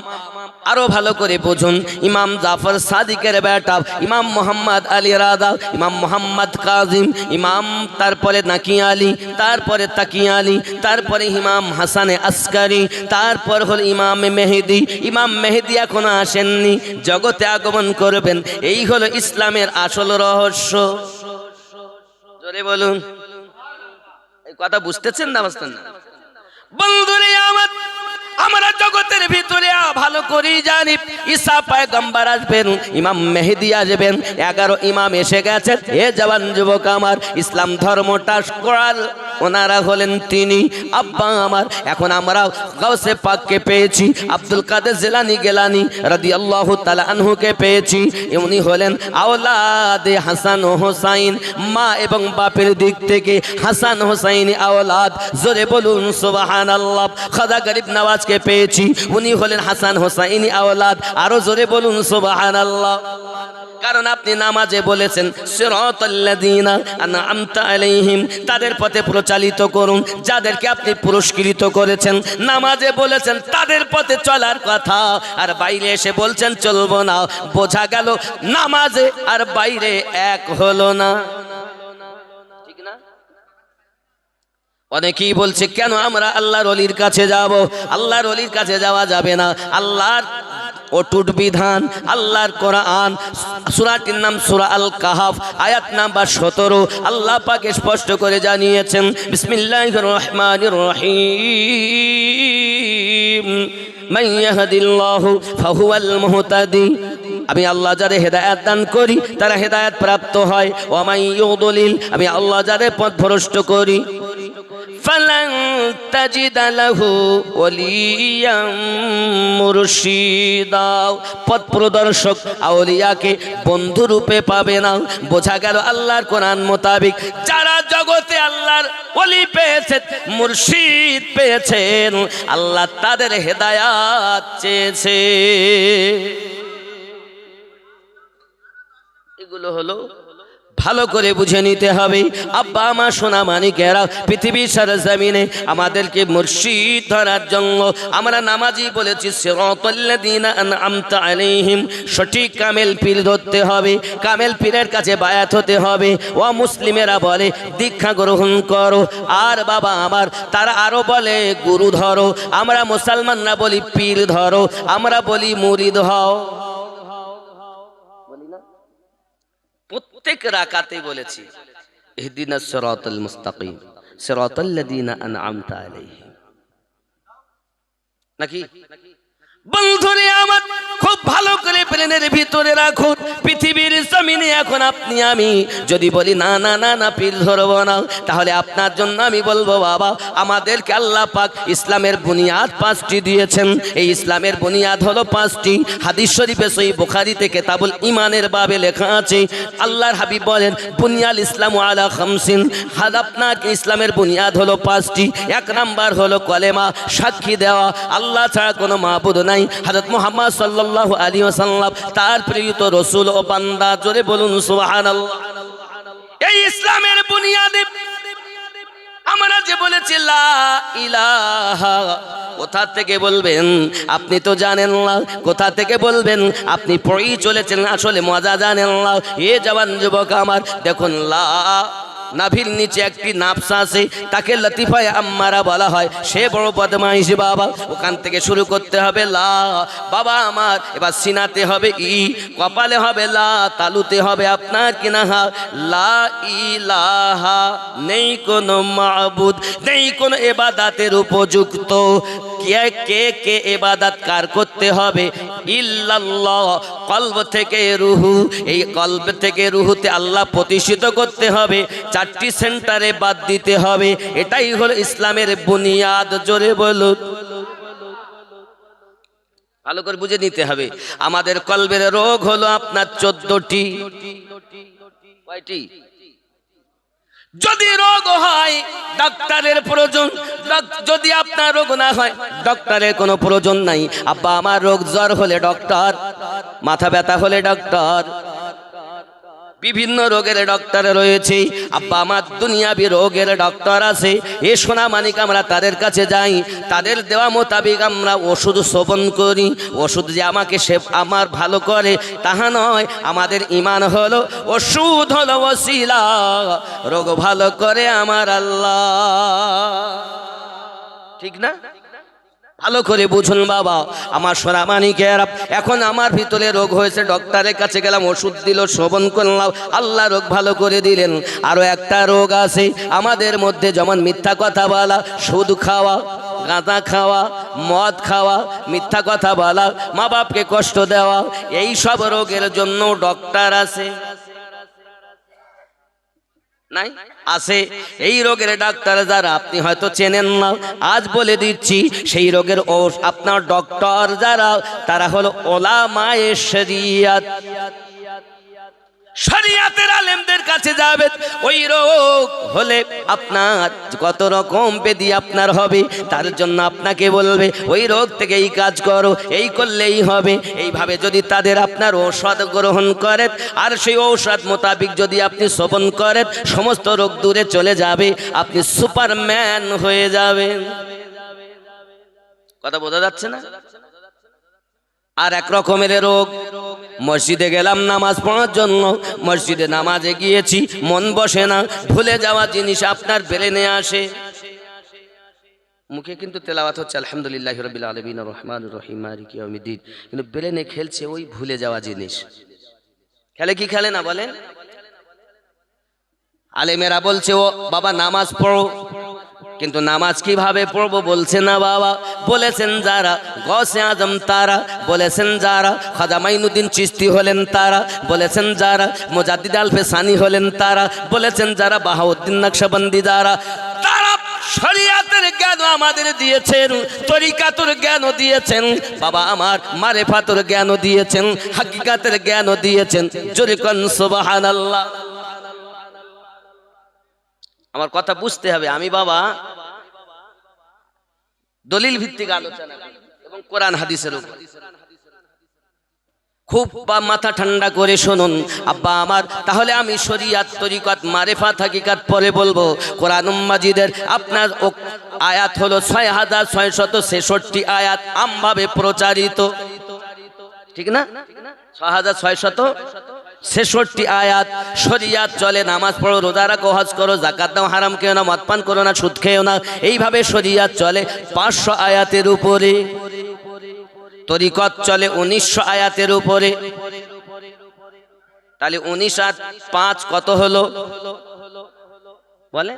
আরো ভালো করে বুঝুন, ইমাম জাফর সাদিকের বেটা ইমাম মোহাম্মদ আলী রাজা, ইমাম মোহাম্মদ কাজিম, ইমাম তারপরে নাকি আলী, তারপরে তাকি আলী, তারপরে ইমাম হাসানে আসকারি, তারপর হল ইমাম মেহেদি। ইমাম মেহেদি এখনো আসেননি, জগতে আগমন করবেন। এই হলো ইসলামের আসল রহস্য। জোরে বলুন। এই কথা বুঝতেছেন না বুঝতেন না? বন্ধুরে আমার, আমরা জগতের ভিতরে ভালো করে জানি ঈসা পয়গম্বর আসবেন, ইমাম মেহেদি আসবেন। 11 ইমাম এসে গেছে। এ জওয়ান যুবক আমার, ইসলাম ধর্মটা করার ওনারা হলেন তিনি। আব্বা আমার, এখন আমরা গাউসে পাককে পেয়েছি, আব্দুল কাদের জিলানী গেলানী রাদিয়াল্লাহু তাআলা আনহুকে পেয়েছি। উনি হলেন আওলাদে হাসান ও হোসাইন, মা এবং বাপের দিক থেকে হাসান হোসাইন আওলাদ। জোরে বলুন সুবহানাল্লাহ। খাজা গরিব নওয়াজকে পেয়েছি, উনি হলেন হাসান হোসাইনি আওলাদ। আরো জোরে বলুন সুবহানাল্লাহ। কারণ আপনি নামাজে বলেছেন সিরাতাল্লাযীনা আনআমতা আলাইহিম, তাদের পথে প্রচালিত করুন যাদেরকে আপনি পুরস্কৃত করেছেন। নামাজে বলেছেন তাদের পথে চলার কথা, আর বাইরে এসে বলছেন চলবো না। বোঝা গেল নামাজে আর বাইরে এক হলো না, ঠিক না? অনেকেই বলছে কেন আমরা আল্লাহর ওলির কাছে যাব? আল্লাহর ওলির কাছে যাওয়া যাবে না। আল্লাহর অটুট বিধান, আল্লাহর কোরআন, সূরাটির নাম সূরা আল কাহাফ, আয়াত নাম্বার 17। আল্লাহ পাক স্পষ্ট করে জানিয়েছেন, বিসমিল্লাহির রহমানির রহিম, মান ইয়াহদিল্লাহু ফাহুয়াল মুহতাদি। আমি আল্লাহ যাদের হেদায়েত দান করি তারা হেদায়েত প্রাপ্ত হয়। ওয়া মান ইউদ্লিল, আমি আল্লাহ যাদের পথভ্রষ্ট করি ফালান তাজিদ লাহু ওয়ালিয়াম মুরশিদা। পথ প্রদর্শক আউলিয়াকে বন্ধু রূপে পাবে না। বোঝা গেল আল্লাহর কোরআন মোতাবেক যারা জগতে আল্লাহর ওলি পেয়েছেন, মুর্শিদ পেয়েছেন, আল্লাহ তাদের হেদায়াত চেয়েছে। এগুলো হলো ভালো করে বুঝে নিতে হবে। আব্বা আমার সোনা মানিকেরা, পৃথিবীর সরজমিনে আমাদেরকে মুর্শিদ ধরার জন্য আমরা নামাজি বলেছি সিরাতাল্লাযীনা আনআমতা আলাইহিম, সঠিক কামেল পীর ধরতে হবে, কামেল পীরের কাছে বায়াত হতে হবে। ও মুসলিমেরা বলে দীক্ষা গ্রহণ করো, আর বাবা আমার তারা আরো বলে গুরু ধরো। আমরা মুসলমানরা বলি পীর ধরো, আমরা বলি মুরিদ হও। প্রত্যেক রাকাতে বলেছি ইহদিনাস সিরাতাল মুস্তাকিম সিরাতাল্লাযীনা আনআমতা আলাইহিম। নাকি বন্ধুরে আমার খুব ভালো করে ব্রেনের ভিতরে রাখুন। পৃথিবীর জমিনে এখন আপনি আমি যদি বলি না না না না পীর ধরবো না, তাহলে আপনার জন্য আমি বলবো বাবা আমাদেরকে আল্লাহ পাক ইসলামের বুনিয়াদ 5টি দিয়েছেন। এই ইসলামের বুনিয়াদ হলো 5টি। হাদিস শরীফে সহিহ বুখারীতে কিতাবুল ঈমানের বাবে লেখা আছে, আল্লাহর হাবিব বলেন বুনিয়াল ইসলামু আলা খামসিন। আপনার ইসলামের বুনিয়াদ হলো 5টি। 1 নাম্বার হলো কলেমা, সাক্ষী দেওয়া আল্লাহ ছাড়া কোনো মাবুদ নাই। হযরত মুহাম্মদ সাল্লাল্লাহু আলাইহি ওয়াসাল্লাম তার প্রেরিত রাসূল ও বান্দা। জোরে বলুন সুবহানাল্লাহ। এই ইসলামের বুনিয়াদে আমরা যে বলেছি লা ইলাহা, কোথা থেকে বলবেন আপনি তো জানেন না, কোথা থেকে বলবেন আপনি পড়েই চলেছেন, আসলে মজা জানেন না। এ জওয়ান যুবক আমার দেখুন, লা নাভির নিচে একটি নাফস আছে, তাকে লতিফায়ে আম্মারা বলা হয়। সে বড় বদমাইশ বাবা। ওখান থেকে শুরু করতে হবে লা বাবা আমার, এবার সিনাতে হবে ই, কপালে হবে লা, তালুতে হবে আপনার কিনাহা। লা ইলাহা, নেই কোনো মাবুদ, নেই কোনো ইবাদতের উপযুক্ত। কে কে ইবাদত কার করতে হবে? ইল্লাল্লাহ। কলব থেকে রুহু, এই কলব থেকে রুহুতে আল্লাহ প্রতিষ্ঠিত করতে হবে। 4টি সেন্টারে বাদ দিতে হবে। এটাই হলো ইসলামের বুনিয়াদ। জোরে বলুন। ভালো করে বুঝে নিতে হবে। আমাদের কলবের রোগ হলো আপনার 14টি। কয়টি? যদি রোগ হয় ডাক্তারের প্রয়োজন, যদি আপনার রোগ না হয় ডক্টরের কোনো প্রয়োজন নাই। আব্বা আমার রোগ জ্বর হলে ডক্টর, মাথা ব্যথা হলে ডক্টর, বিভিন্ন রোগের ডক্টর রয়েছে। আব্বা আমার দুনিয়াবি রোগের ডক্টর আছে। এ সোনা মানিক আমরা তাদের কাছে যাই, তাদের দেওয়া মোতাবেক আমরা ওষুধ সেবন করি। ওষুধ যে আমাকে আমার ভালো করে তাহা নয়, আমাদের ঈমান হলো ওষুধ, হলো ওসিলা। রোগ ভালো করে আমার আল্লাহ। ঠিক না? ভালো করে বুঝুন বাবা আমার সোনা মানিকেরা। এখন আমার ভিতরে রোগ হয়েছে, ডক্টরের কাছে গেলাম, ওষুধ দিল, সেবন করলাম, আল্লাহ রোগ ভালো করে দিলেন। আরো একটা রোগ আছে আমাদের মধ্যে, যেমন মিথ্যা কথা বলা, সুদ খাওয়া, গাঁজা খাওয়া, মদ খাওয়া, মিথ্যা কথা বলা, মা বাপকে কষ্ট দেওয়া, এই সব রোগের জন্য ডক্টর আছে। নাই আছে। এই রোগের ডাক্তার যারা আপনি হয়তো চেনেন না, আজ বলে দিচ্ছি সেই রোগের আপনার ডক্টর যারা, তারা হলো ওলামায়ে শরিয়াত। শরিয়াতের আলেমদের কাছে যাবেন। ওই রোগ হলে আপনার কত রকম ব্যাধি আপনার হবে, তার জন্য আপনাকে বলবে ওই রোগ থেকে এই কাজ করো, এই করলেই হবে। এইভাবে যদি তাদের আপনার ঔষধ গ্রহণ করেন, আর সেই ঔষধ মোতাবিক যদি আপনি সেবন করেন, সমস্ত রোগ দূরে চলে যাবে, আপনি সুপারম্যান হয়ে যাবেন। কথা বোঝা যাচ্ছে না? আর এক রকমের রোগ, মসজিদে গেলাম নামাজ পড়ার জন্য, মসজিদে নামাজে গিয়েছি, মন বসে না, ভুলে যাওয়া জিনিস আপনার ব্রেনে আসে। মুখে কিন্তু তেলাওয়াত হচ্ছে আলহামদুলিল্লাহি রাব্বিল আলামিন আর রহমানির রহিম মালিকি ইয়াউমিদ্দিন, কিন্তু ব্রেনে খেলছে ওই ভুলে যাওয়া জিনিস। খেলে কি খেলে না বলেন? আলেমেরা বলছে ও বাবা নামাজ পড়ো, কিন্তু নামাজ কিভাবে পড়বো বলছে না বাবা। বলেছেন যারা গৌসে আজম তারা, বলেছেন যারা খাজা মাইনুদ্দিন চিশতি হলেন তারা, বলেছেন যারা মুজাদ্দিদ আল ফেসানি হলেন তারা, বলেছেন যারা বাহাউদ্দিন নকশবন্দি যারা, তারা শরিয়াতের জ্ঞান আমাদের দিয়েছেন, তরিকাতুর জ্ঞান দিয়েছেন, বাবা আমার মারেফাতুর জ্ঞান দিয়েছেন, হাকিকাতের জ্ঞান দিয়েছেন। জোরে কোন সুবহানাল্লাহ। আমার কথা বুঝতে হবে, আমি বাবা দলিল ভিত্তিক আলোচনা করি এবং কোরআন হাদিসের উপর। খুব মাথা ঠান্ডা করে শুনুন আব্বা আমার। তাহলে আমি শরিয়াত, তরিকাত, মারেফাত, হাকিকাত পরে বলবো। কোরআন মাজিদের আপনার আয়াত হলো ৬৬৬৬ আয়াত আমভাবে প্রচারিত, ঠিক না? ৬৬৬৬ আয়াত শরিয়াত চলে। নামাজ পড়ো, রোজা রাখো, হজ করো, যাকাত দাও, হারাম খেও না, মদ পান করো না, সুদ খেও না, এইভাবে শরিয়াত চলে ৫০০ আয়াতের উপরে। তরিকত চলে ১৯০০ আয়াতের উপরে। তাহলে ১৯ আর ৫ কত হলো বলে?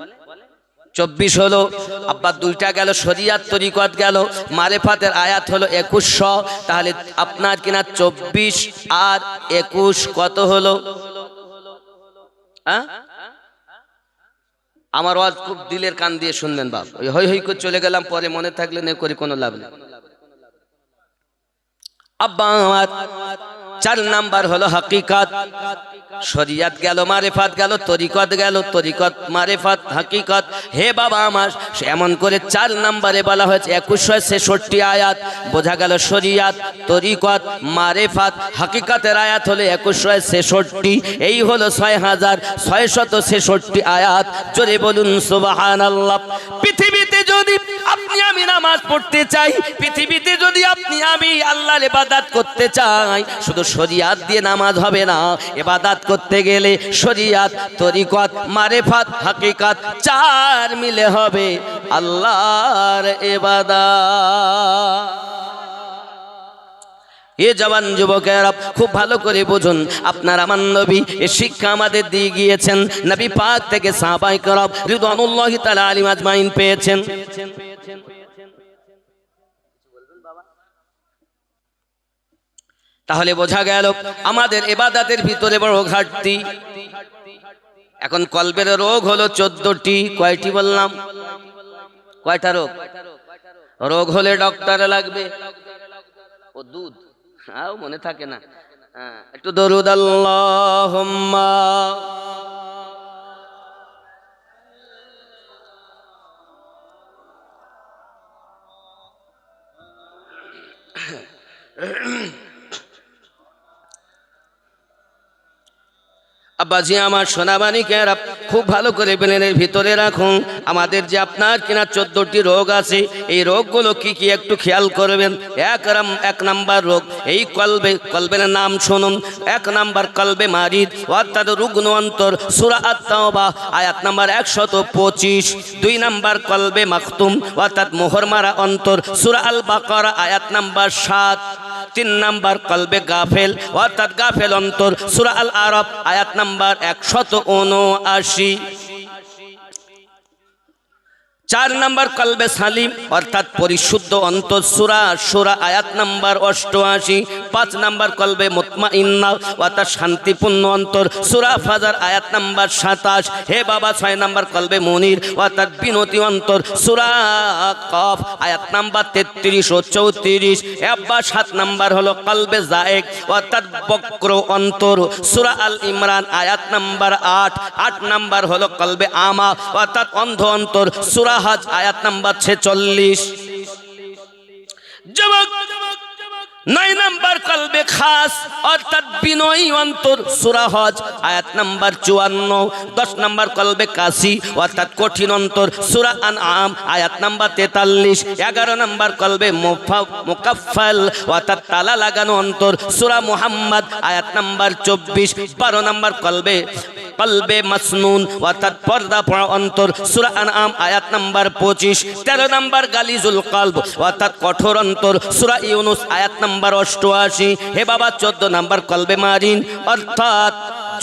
২৪ হলো। আব্বা দুইটা গেল, শরিয়াত তরিকত গেল, মারেফাতের আয়াত হলো ২১০০। তাহলে আপনার কিনা ২৪ আর ২১ কত হলো? আমার ওয়াজ খুব দিলের কান দিয়ে শুনবেন বাপ। ওই হই হই করে চলে গেলাম, পরে মনে থাকলে নে করে কোনো লাভ নেই। আব্বা আমার ৪ নাম্বার হলো হাকিকাত। শরিয়াত গেল, মারেফাত গেল, তরিকত গেল, তরিকত, মারেফাত, হাকিকাত। হে বাবা আমার, এমন করে ৪ নাম্বারে বলা হয়েছে ২১৬৬ আয়াত। বোঝা গেল শরিয়াত, তরিকত, মারেফাত, হাকিকাতের আয়াত হলো ২১৬৬। এই হলো ৬৬৬৬ আয়াত। জোরে বলুন সুবহানাল্লাহ। পৃথিবীতে যদি আপনি আমি নামাজ পড়তে চাই, পৃথিবীতে যদি আপনি আমি আল্লাহর ইবাদত করতে চাই, শুধু শরিয়াত দিয়ে নামাজ হবে না। ইবাদত করতে গেলে শরিয়াত, তরিকত, মারেফাত, হাকিকাত ৪ মিলে হবে আল্লাহর ইবাদত। এ জওয়ান যুবকেরা খুব ভালো করে বুঝুন, আপনার আমার নবী এ শিক্ষা আমাদের দিয়ে গিয়েছেন। নবী পাক থেকে সাহাবায়ে কেরাম রিদওয়ানুল্লাহি তাআলা আলাইহিম আজমাইন পেয়েছেন। তাহলে বোঝা গেল আমাদের ইবাদতের ভিতরে বড় ঘাটতি। এখন কলবের রোগ হলো ১৪টি। কয়টি বললাম? কয়টা রোগ? রোগ হলে ডক্টর লাগবে। ও দুধ মনে থাকে না, একটু দরুদ আল্লাহুম্মা। আব্বাজি আমার, সোনাবানিকেরা খুব ভালো করে ব্রেনের ভিতরে রাখুন। আমাদের যে আপনার কিনা 14টি রোগ আছে, এই রোগগুলো কি কি একটু খেয়াল করবেন। এক নাম্বার রোগ এই কলবের নাম শুনুন। ১ নাম্বার কলবে মারিদ অর্থাৎ রুগ্ন অন্তর, সূরা আত-তাওবা আয়াত নাম্বার ১২৫। ২ নাম্বার কলবে মাখতুম অর্থাৎ মোহর মারা অন্তর, সূরা আল বাকারা আয়াত নাম্বার ৭। ৩ নাম্বার কলবে গাফেল অর্থাৎ গাফেল অন্তর, সূরা আল আরাফ আয়াত নাম্বার ১৭৯। ৪ নাম্বার কলবে সালিম অর্থাৎ পরিশুদ্ধ অন্তর, সূরা শুরা আয়াত নাম্বার ৮৮। ৫ নাম্বার কলবে মুতমাইন্না অর্থাৎ শান্তিপূর্ণ অন্তর, সূরা ফাজর আয়াত নাম্বার ২৭। হে বাবা, ৬ নাম্বার কলবে মুনির অর্থাৎ বিনতি অন্তর, সূরা কফ আয়াত নাম্বার ৩৩ ও ৩৪। আব্বা ৭ নাম্বার হলো কলবে জায়েক অর্থাৎ বক্র অন্তর, সূরা আল ইমরান আয়াত নাম্বার ৮। ৮ নাম্বার হলো কলবে আমা অর্থাৎ অন্ধ অন্তর, সূরা হজ আয়াত নাম্বার ৪৬। যুবক ৯ নাম্বার কলবে খাস অর্থাৎ বিনয়ী অন্তর, সূরা হজ আয়াত নাম্বার ৫৪। ১০ নাম্বার কলবে কাসি অর্থাৎ কঠিন অন্তর, সূরা আনআম আয়াত নাম্বার ৪৩। ১১ নাম্বার কলবে মুকাফফাল অর্থাৎ তালা লাগানো অন্তর, সূরা মুহাম্মদ আয়াত নাম্বার ২৪। ১২ নাম্বার কলবে মাসনুন অর্থাৎ পর্দা পড়া অন্তর, সূরা আনআম আয়াত নাম্বার ২৫। ১৩ নাম্বার গালিজুল কলব অর্থাৎ কঠোর অন্তর, সূরা ইউনুস আয়াত নাম্বার ৮৮। হে বাবা ১৪ নাম্বার কলবে মারিন অর্থাৎ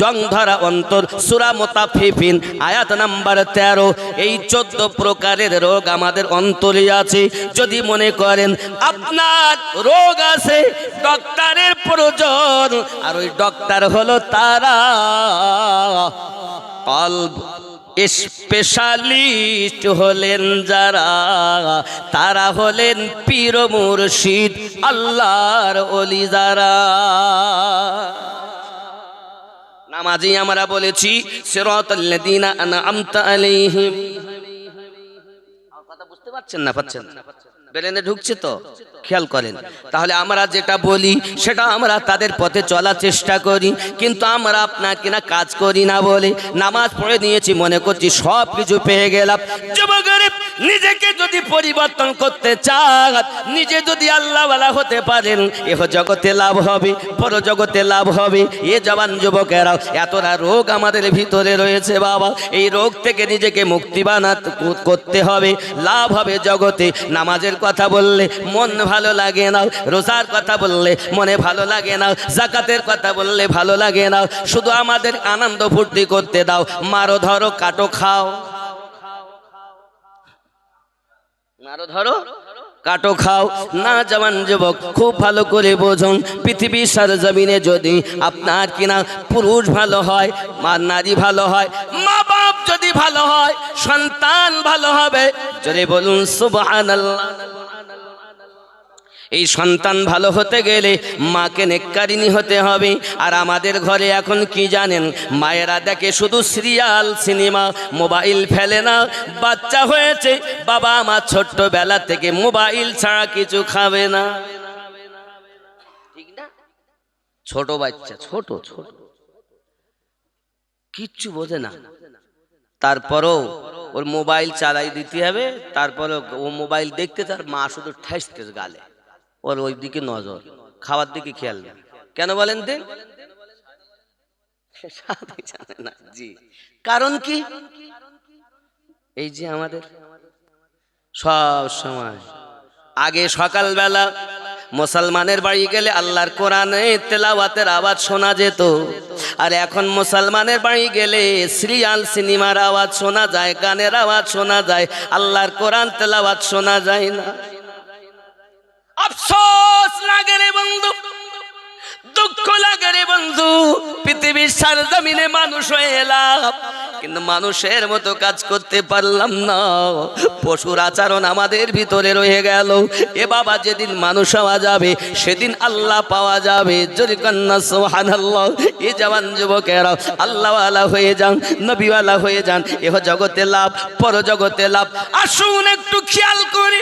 জং ধরা অন্তর, সূরা মুতাফফিফিন আয়াত নাম্বার ১৩। এই ১৪ প্রকারের রোগ আমাদের অন্তরে আছে। যদি মনে করেন আপনার রোগ আছে, ডক্টরের প্রয়োজন, আর ওই ডক্টর হলো তারা কলব স্পেশালিস্ট হলেন যারা, তারা হলেন পীর মুর্শিদ আল্লাহর ওলি যারা। নামাজে আমরা বলেছি সিরাতাল্লাযীনা আনআমতা আলাইহিম। কথা বুঝতে পারছেন না? পাচ্ছেন? ব্রেনে ঢুকছে তো? খেয়াল করেন। তাহলে আমরা যেটা বলি সেটা আমরা তাদের পথে চলার চেষ্টা করি, কিন্তু আমরা আপনাকে না কাজ করি না বলে নামাজ পড়ে নিয়েছি, মনে করছি সব কিছু পেয়ে গেলাম। যুবকের নিজেকে যদি পরিবর্তন করতে চান, নিজে যদি আল্লাহওয়ালা হতে পারেন, এহ জগতে লাভ হবে, পর জগতে লাভ হবে। এ জওয়ান যুবকেরা, এতটা রোগ আমাদের ভিতরে রয়েছে বাবা, এই রোগ থেকে নিজেকে মুক্তি বানাতে করতে হবে, লাভ হবে জগতে। নামাজের কথা বললে মন ভালো লাগে না, রোজার কথা বললে মনে ভালো লাগে না, যাকাতের কথা বললে ভালো লাগে না, শুধু আমাদের আনন্দ ফুর্তি করতে দাও। মারো ধরো কাটো খাও, মারো ধরো কাটো খাও না। জওয়ান যুবক খুব ভালো করে বোঝুন, পৃথিবীর সরজমিনে যদি আপনার কিনা পুরুষ ভালো হয়, নারী ভালো হয়, মা বাপ যদি ভালো হয়, সন্তান ভালো হবে। জোরে বলুন সুবহানাল্লাহ। এই সন্তান ভালো হতে গেলে মাকে নেককারিনী হতে হবে। আর আমাদের ঘরে এখন কি জানেন, মায়েরা দেখে শুধু সিরিয়াল, সিনেমা, মোবাইল ফেলে না। বাচ্চা হয়েছে, বাবা আমার ছোট্টবেলা থেকে মোবাইল ছাড়া কিছু খাবে না, ঠিক না? ছোট বাচ্চা, ছোট ছোট কিচ্ছু বোঝে না, তারপরও ওর মোবাইল চালাই দিতে হবে। তারপরও ও মোবাইল দেখতে, তার মা শুধু ঠেস ঠেস গালে, ওর ওই দিকে নজর, খাওয়ার দিকে খেয়াল না। কেন বলেন তো? জানে না জি। কারণ কি? এই যে আমাদের সব সময় আগে সকালবেলা মুসলমানের বাড়ি গেলে আল্লাহর কোরআনে তেলাওয়াতের আওয়াজ শোনা যেত, আর এখন মুসলমানের বাড়ি গেলে সিরিয়াল, সিনেমার আওয়াজ শোনা যায়, গানের আওয়াজ শোনা যায়, আল্লাহর কোরআন তেলাওয়াত শোনা যায় না। আফসোস লাগে রে বন্ধু, দুঃখ লাগে রে বন্ধু। পৃথিবীর সরজমিনে মানুষ হয়ে এলাম, কিন্তু মানুষের মতো কাজ করতে পারলাম না। পশুর আচরণ আমাদের ভিতরে রয়ে গেল। এ বাবা, যেদিন মানুষ হওয়া যাবে সেদিন আল্লাহ পাওয়া যাবে। জোরে কন্যা সুবহানাল্লাহ। এ জওয়ান যুবকেরা আল্লাহওয়ালা হয়ে যান, নবীওয়ালা হয়ে যান, এহ জগতে লাভ, পর জগতে লাভ। আসুন একটু খেয়াল করি।